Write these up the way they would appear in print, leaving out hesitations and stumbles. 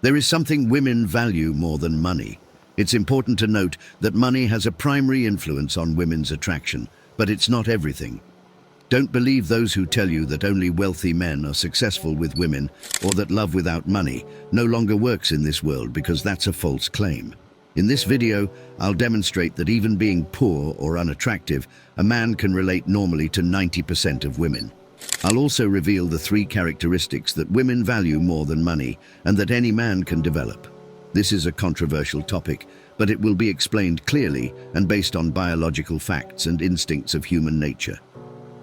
There is something women value more than money. It's important to note that money has a primary influence on women's attraction, but it's not everything. Don't believe those who tell you that only wealthy men are successful with women, or that love without money no longer works in this world, because that's a false claim. In this video, I'll demonstrate that even being poor or unattractive, a man can relate normally to 90% of women. I'll also reveal the 3 characteristics that women value more than money and that any man can develop. This is a controversial topic, but it will be explained clearly and based on biological facts and instincts of human nature.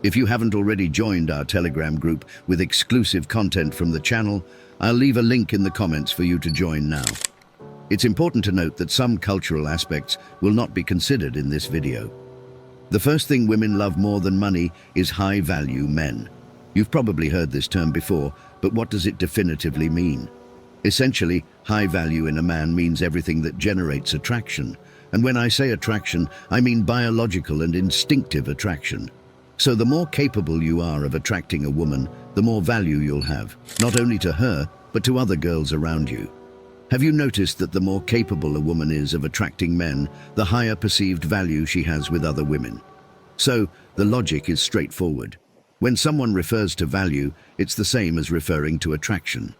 If you haven't already joined our Telegram group with exclusive content from the channel, I'll leave a link in the comments for you to join now. It's important to note that some cultural aspects will not be considered in this video. The first thing women love more than money is high-value men. You've probably heard this term before, but what does it definitively mean? Essentially, high value in a man means everything that generates attraction. And when I say attraction, I mean biological and instinctive attraction. So the more capable you are of attracting a woman, the more value you'll have, not only to her, but to other girls around you. Have you noticed that the more capable a woman is of attracting men, the higher perceived value she has with other women? So, the logic is straightforward. When someone refers to value, it's the same as referring to attraction.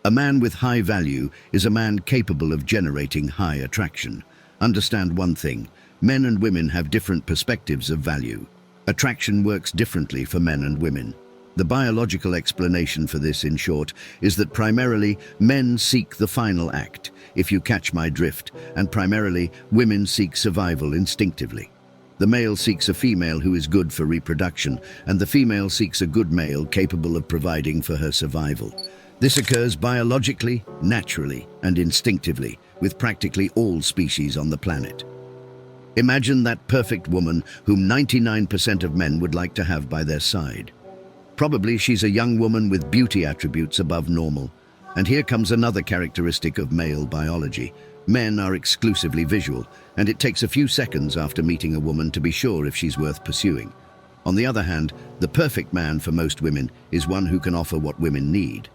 A man with high value is a man capable of generating high attraction. Understand one thing: men and women have different perspectives of value. Attraction works differently for men and women. The biological explanation for this, in short, is that primarily men seek the final act, if you catch my drift, and primarily women seek survival instinctively. The male seeks a female who is good for reproduction, and the female seeks a good male capable of providing for her survival. This occurs biologically, naturally, and instinctively with practically all species on the planet. Imagine that perfect woman whom 99% of men would like to have by their side. Probably she's a young woman with beauty attributes above normal. And here comes another characteristic of male biology. Men are exclusively visual, and it takes a few seconds after meeting a woman to be sure if she's worth pursuing. On the other hand, the perfect man for most women is one who can offer what women need.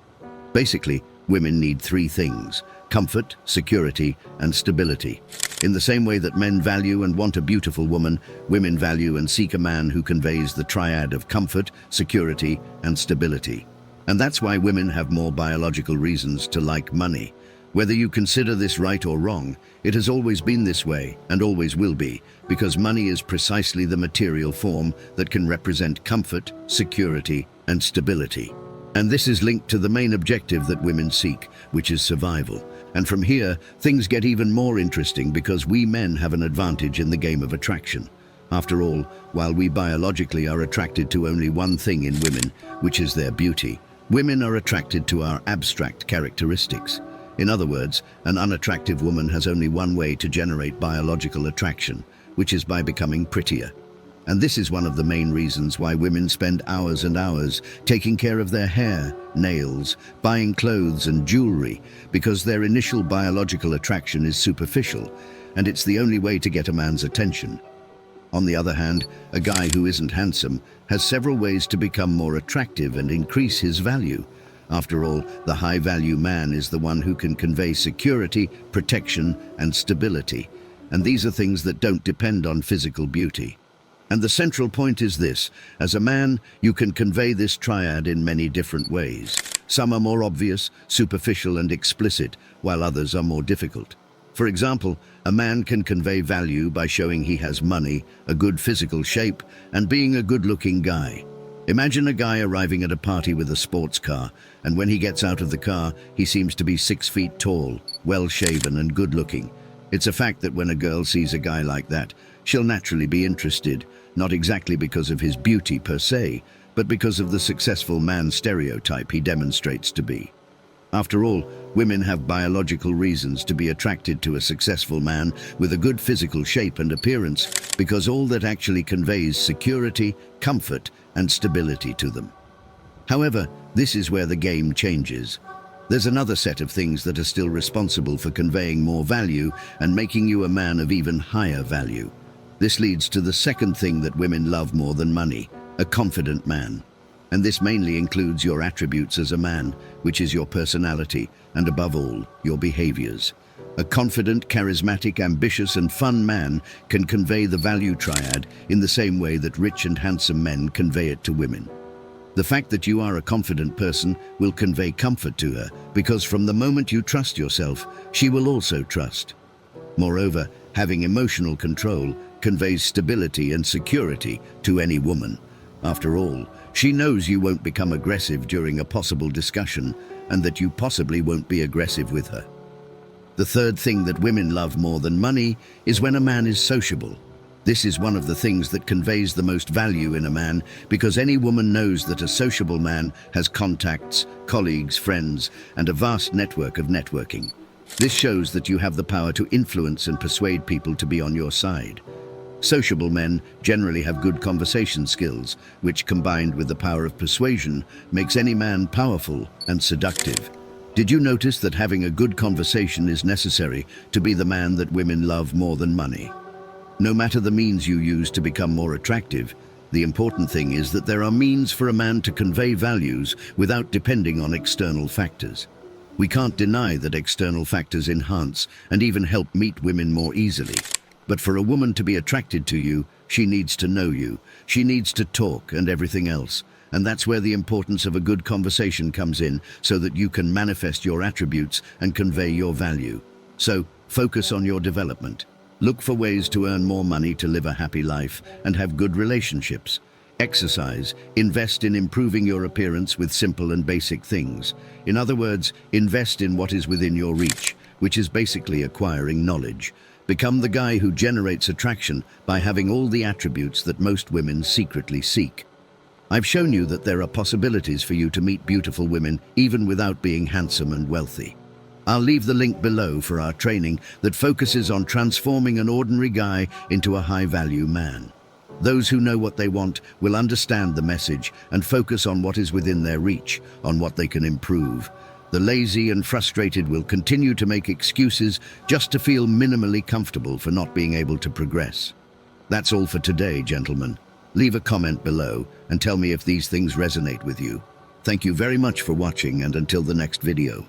Basically, women need 3 things: comfort, security, and stability. In the same way that men value and want a beautiful woman, women value and seek a man who conveys the triad of comfort, security, and stability. And that's why women have more biological reasons to like money. Whether you consider this right or wrong, it has always been this way and always will be, because money is precisely the material form that can represent comfort, security, and stability. And this is linked to the main objective that women seek, which is survival. And from here, things get even more interesting because we men have an advantage in the game of attraction. After all, while we biologically are attracted to only one thing in women, which is their beauty, women are attracted to our abstract characteristics. In other words, an unattractive woman has only one way to generate biological attraction, which is by becoming prettier. And this is one of the main reasons why women spend hours and hours taking care of their hair, nails, buying clothes and jewelry, because their initial biological attraction is superficial, and it's the only way to get a man's attention. On the other hand, a guy who isn't handsome has several ways to become more attractive and increase his value. After all, the high-value man is the one who can convey security, protection, and stability. And these are things that don't depend on physical beauty. And the central point is this: as a man, you can convey this triad in many different ways. Some are more obvious, superficial, and explicit, while others are more difficult. For example, a man can convey value by showing he has money, a good physical shape, and being a good-looking guy. Imagine a guy arriving at a party with a sports car, and when he gets out of the car, he seems to be 6 feet tall, well-shaven, and good-looking. It's a fact that when a girl sees a guy like that, she'll naturally be interested, not exactly because of his beauty per se, but because of the successful man stereotype he demonstrates to be. After all, women have biological reasons to be attracted to a successful man with a good physical shape and appearance, because all that actually conveys security, comfort, and stability to them. However, this is where the game changes. There's another set of things that are still responsible for conveying more value and making you a man of even higher value. This leads to the second thing that women love more than money: a confident man. And this mainly includes your attributes as a man, which is your personality, and above all, your behaviors. A confident, charismatic, ambitious, and fun man can convey the value triad in the same way that rich and handsome men convey it to women. The fact that you are a confident person will convey comfort to her, because from the moment you trust yourself, she will also trust. Moreover, having emotional control conveys stability and security to any woman. After all, she knows you won't become aggressive during a possible discussion, and that you possibly won't be aggressive with her. The third thing that women love more than money is when a man is sociable. This is one of the things that conveys the most value in a man, because any woman knows that a sociable man has contacts, colleagues, friends, and a vast network of networking. This shows that you have the power to influence and persuade people to be on your side. Sociable men generally have good conversation skills, which combined with the power of persuasion makes any man powerful and seductive. Did you notice that having a good conversation is necessary to be the man that women love more than money? No matter the means you use to become more attractive, the important thing is that there are means for a man to convey values without depending on external factors. We can't deny that external factors enhance and even help meet women more easily. But for a woman to be attracted to you, she needs to know you. She needs to talk and everything else. And that's where the importance of a good conversation comes in, so that you can manifest your attributes and convey your value. So, focus on your development. Look for ways to earn more money to live a happy life and have good relationships. Exercise. Invest in improving your appearance with simple and basic things. In other words, invest in what is within your reach, which is basically acquiring knowledge. Become the guy who generates attraction by having all the attributes that most women secretly seek. I've shown you that there are possibilities for you to meet beautiful women even without being handsome and wealthy. I'll leave the link below for our training that focuses on transforming an ordinary guy into a high-value man. Those who know what they want will understand the message and focus on what is within their reach, on what they can improve. The lazy and frustrated will continue to make excuses just to feel minimally comfortable for not being able to progress. That's all for today, gentlemen. Leave a comment below and tell me if these things resonate with you. Thank you very much for watching, and until the next video.